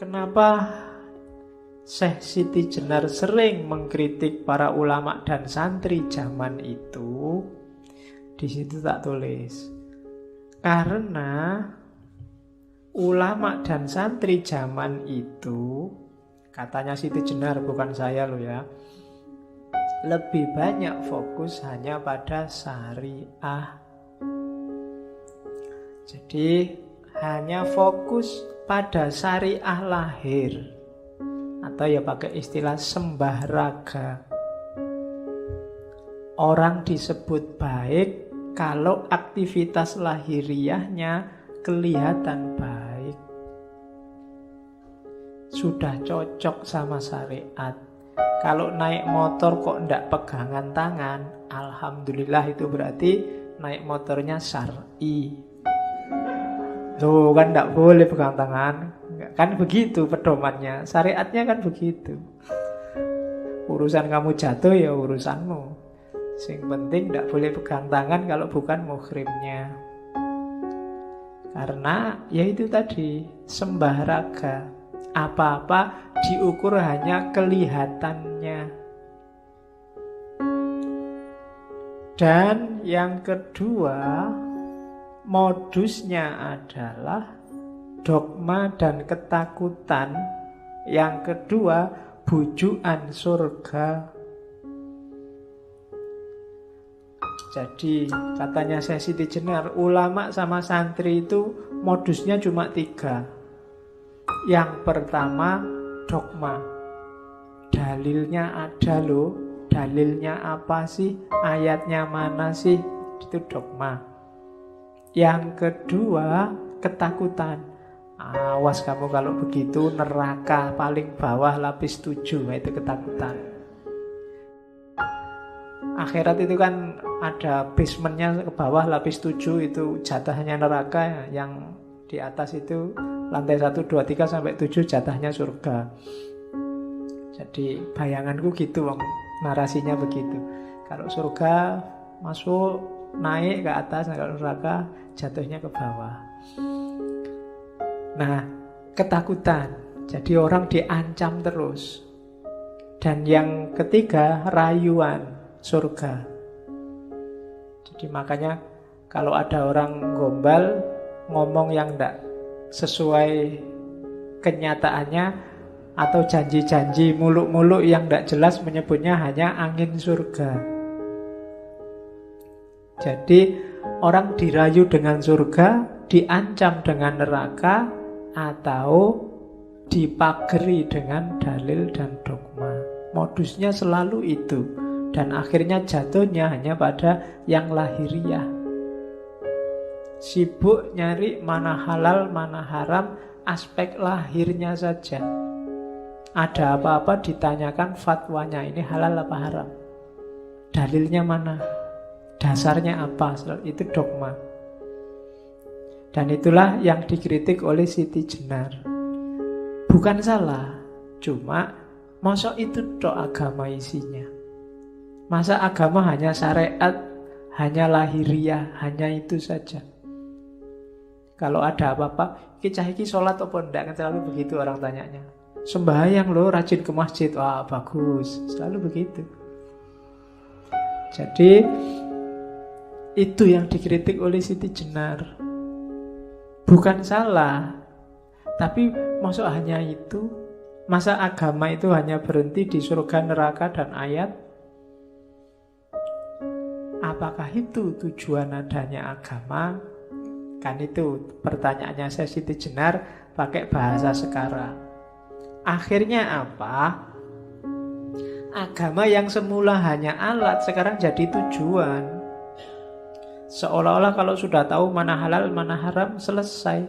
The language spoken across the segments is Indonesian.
Kenapa Syekh Siti Jenar sering mengkritik para ulama dan santri zaman itu? Di situ tak tulis. Karena ulama dan santri zaman itu, katanya Siti Jenar, bukan saya loh ya, lebih banyak fokus hanya pada syariah. Jadi hanya fokus pada syariah lahir, atau ya pakai istilah sembah raga. Orang disebut baik kalau aktivitas lahiriahnya kelihatan baik, sudah cocok sama syariat. Kalau naik motor kok ndak pegangan tangan, alhamdulillah itu berarti naik motornya syar'i. Loh kan ndak boleh pegang tangan. Kan begitu pedomannya, syariatnya kan begitu. Urusan kamu jatuh ya urusanmu. Yang penting ndak boleh pegang tangan kalau bukan muhrimnya. Karena ya itu tadi, sembah raga. Apa-apa diukur hanya kelihatannya. Dan yang kedua, modusnya adalah dogma dan ketakutan. Yang kedua, bujukan surga. Jadi katanya Syekh Siti Jenar, ulama sama santri itu modusnya cuma 3. Yang pertama, dogma. Dalilnya ada loh. Dalilnya apa sih? Ayatnya mana sih? Itu dogma. Yang kedua, ketakutan. Awas kamu kalau begitu, neraka paling bawah lapis 7. Itu ketakutan. Akhirat itu kan ada basementnya, ke bawah lapis 7 itu jatahnya neraka. Yang di atas itu lantai 1, 2, 3 sampai 7 jatahnya surga. Jadi bayanganku gitu, narasinya begitu. Kalau surga masuk, naik ke atas, kalau neraka jatuhnya ke bawah. Nah, ketakutan. Jadi orang diancam terus. Dan yang ketiga, rayuan surga. Jadi makanya kalau ada orang gombal ngomong yang enggak sesuai kenyataannya atau janji-janji muluk-muluk yang tidak jelas, menyebutnya hanya angin surga. Jadi orang dirayu dengan surga, diancam dengan neraka, atau dipageri dengan dalil dan dogma. Modusnya selalu itu. Dan akhirnya jatuhnya hanya pada yang lahiriah. Sibuk nyari mana halal, mana haram, aspek lahirnya saja. Ada apa-apa ditanyakan fatwanya, ini halal apa haram, dalilnya mana, dasarnya apa, itu dogma. Dan itulah yang dikritik oleh Siti Jenar. Bukan salah, cuma masa itu tok agama isinya. Masa agama hanya syariat, hanya lahiriah, hanya itu saja. Kalau ada apa-apa, iki sholat apa enggak, kan selalu begitu orang tanyanya. Sembahyang loh, rajin ke masjid, wah bagus, selalu begitu. Jadi itu yang dikritik oleh Siti Jenar. Bukan salah, tapi maksud hanya itu. Masa agama itu hanya berhenti di surga, neraka, dan ayat? Apakah itu tujuan adanya agama? Kan itu pertanyaannya saya Siti Jenar pakai bahasa sekarang. Akhirnya apa? Agama yang semula hanya alat sekarang jadi tujuan. Seolah-olah kalau sudah tahu mana halal, mana haram, selesai.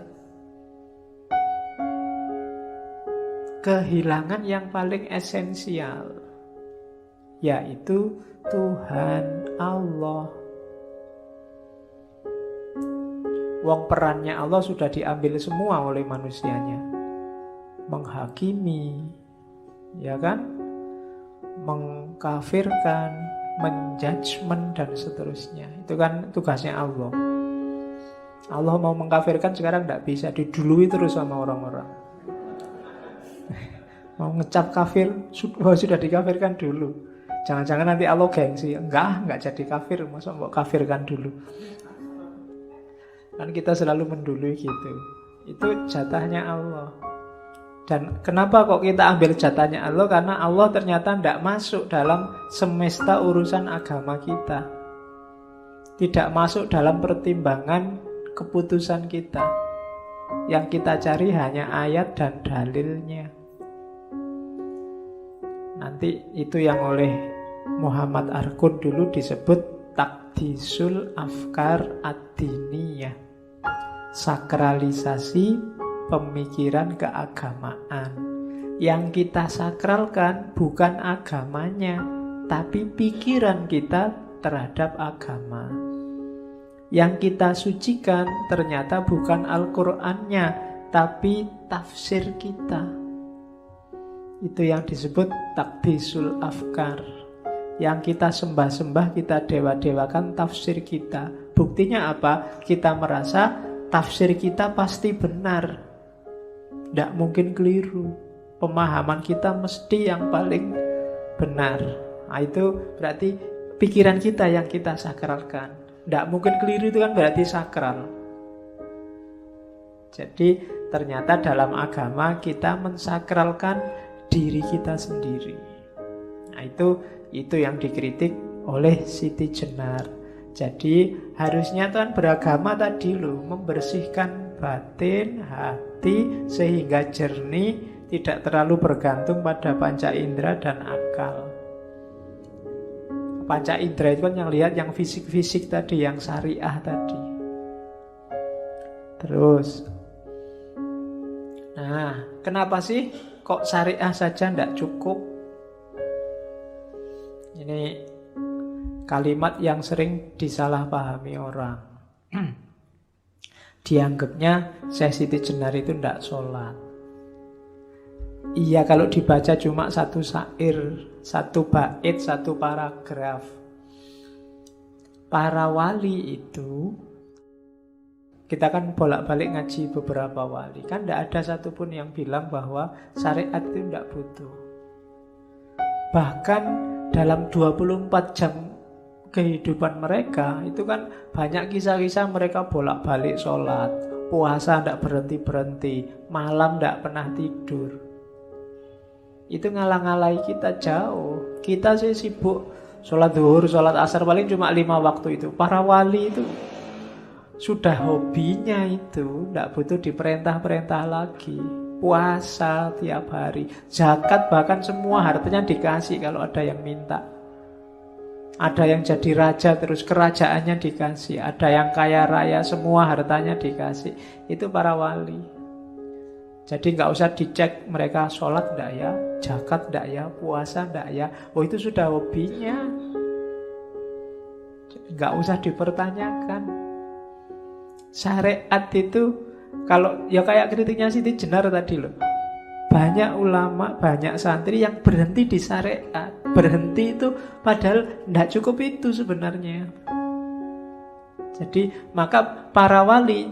Kehilangan yang paling esensial, yaitu Tuhan Allah. Wong perannya Allah sudah diambil semua oleh manusianya. Menghakimi, ya kan? Mengkafirkan, menjudgment, dan seterusnya. Itu kan tugasnya Allah. Allah mau mengkafirkan sekarang tidak bisa, didului terus sama orang-orang. Mau ngecap kafir, sudah dikafirkan dulu. Jangan-jangan nanti Allah gengsi. Enggak jadi kafir, masa mau kafirkan dulu. Kan kita selalu mendului gitu. Itu jatahnya Allah. Dan kenapa kok kita ambil jatahnya Allah? Karena Allah ternyata tidak masuk dalam semesta urusan agama kita. Tidak masuk dalam pertimbangan keputusan kita. Yang kita cari hanya ayat dan dalilnya. Nanti itu yang oleh Muhammad Arkun dulu disebut takdisul afkar ad-diniyah, sakralisasi pemikiran keagamaan. Yang kita sakralkan bukan agamanya, tapi pikiran kita terhadap agama. Yang kita sucikan ternyata bukan Al-Qur'annya, tapi tafsir kita. Itu yang disebut takdisul afkar. Yang kita sembah-sembah, kita dewa-dewakan tafsir kita. Buktinya apa? Kita merasa tafsir kita pasti benar, tidak mungkin keliru. Pemahaman kita mesti yang paling benar. Nah, itu berarti pikiran kita yang kita sakralkan. Tidak mungkin keliru, itu kan berarti sakral. Jadi ternyata dalam agama kita mensakralkan diri kita sendiri. Nah, itu yang dikritik oleh Siti Jenar. Jadi harusnya kan beragama tadi loh, membersihkan batin, hati sehingga jernih, tidak terlalu bergantung pada panca indera dan akal. Panca indera itu kan yang lihat yang fisik-fisik tadi, yang syariah tadi. Terus, nah, kenapa sih kok syariah saja tidak cukup? Ini kalimat yang sering disalahpahami orang. Dianggapnya Syekh Siti Jenar itu tidak sholat. Iya, kalau dibaca cuma satu syair, satu bait, satu paragraf. Para wali itu, kita kan bolak-balik ngaji beberapa wali, kan tidak ada satupun yang bilang bahwa syariat itu tidak butuh. Bahkan dalam 24 jam kehidupan mereka, itu kan banyak kisah-kisah mereka bolak-balik sholat, puasa tidak berhenti-berhenti, malam tidak pernah tidur. Itu ngalang-ngalai kita jauh. Kita sih sibuk sholat zuhur, sholat asar, paling cuma 5 waktu itu. Para wali itu sudah hobinya itu, tidak butuh diperintah-perintah lagi. Puasa tiap hari, zakat bahkan semua hartanya dikasih kalau ada yang minta. Ada yang jadi raja terus kerajaannya dikasih. Ada yang kaya raya semua hartanya dikasih. Itu para wali. Jadi nggak usah dicek mereka sholat enggak ya, zakat enggak ya, puasa enggak ya. Oh, itu sudah hobinya. Nggak usah dipertanyakan. Syariat itu, kalau ya kayak kritiknya Siti Jenar tadi loh, banyak ulama, banyak santri yang berhenti di syariat. Berhenti itu padahal tidak cukup itu sebenarnya. Jadi maka para wali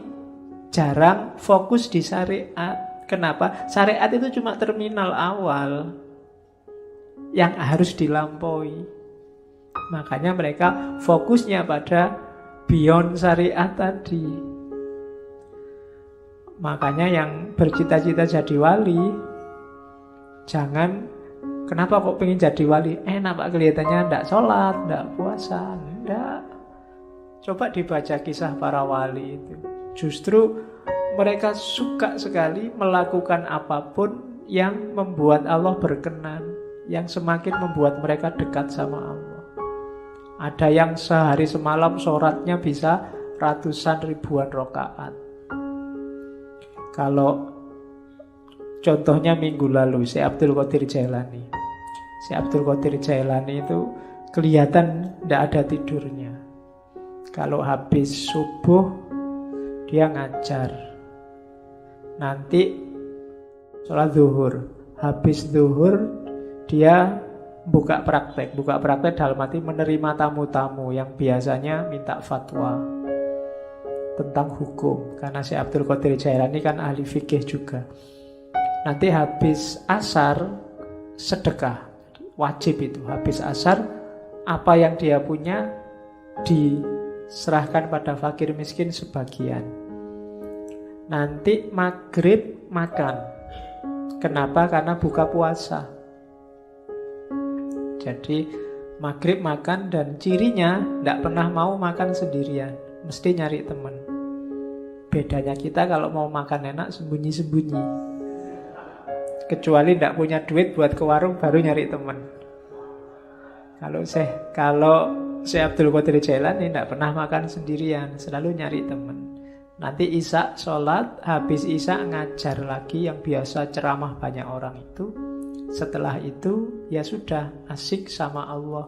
jarang fokus di syariat. Kenapa? Syariat itu cuma terminal awal yang harus dilampaui. Makanya mereka fokusnya pada beyond syariat tadi. Makanya yang bercita-cita jadi wali, jangan, kenapa kok pengen jadi wali? Enak pak, kelihatannya enggak sholat, enggak puasa, enggak. Coba dibaca kisah para wali itu. Justru mereka suka sekali melakukan apapun yang membuat Allah berkenan, yang semakin membuat mereka dekat sama Allah. Ada yang sehari semalam sholatnya bisa ratusan ribuan rakaat. Kalau contohnya minggu lalu, Syekh Abdul Qadir Jailani. Syekh Abdul Qadir Jailani itu kelihatan tidak ada tidurnya. Kalau habis subuh, dia ngajar. Nanti sholat zuhur. Habis zuhur, dia buka praktek. Buka praktek dalam arti menerima tamu-tamu yang biasanya minta fatwa tentang hukum. Karena Syekh Abdul Qadir Jailani kan ahli fikih juga. Nanti habis asar sedekah, wajib itu. Habis asar apa yang dia punya diserahkan pada fakir miskin sebagian. Nanti maghrib makan. Kenapa? Karena buka puasa. Jadi maghrib makan, dan cirinya tidak pernah mau makan sendirian, mesti nyari teman. Bedanya kita kalau mau makan enak sembunyi-sembunyi. Kecuali tidak punya duit buat ke warung, baru nyari teman. Kalau Syekh Abdul Qadir Jailani tidak pernah makan sendirian, selalu nyari teman. Nanti Isya sholat, habis Isya ngajar lagi yang biasa ceramah banyak orang itu. Setelah itu ya sudah asik sama Allah.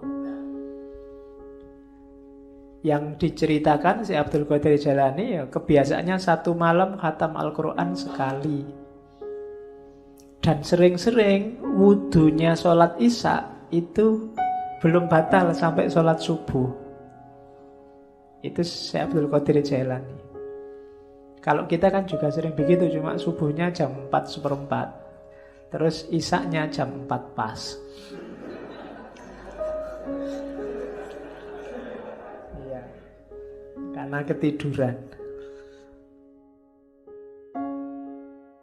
Yang diceritakan Syekh Abdul Qadir Jailani ya kebiasaannya satu malam khatam Al-Quran sekali. Dan sering-sering wudunya sholat Isya itu belum batal sampai sholat subuh. Itu Syekh Abdul Qadir Jailani. Kalau kita kan juga sering begitu, cuma subuhnya jam 4:04, terus Isyanya jam 4 pas. Iya, karena ketiduran.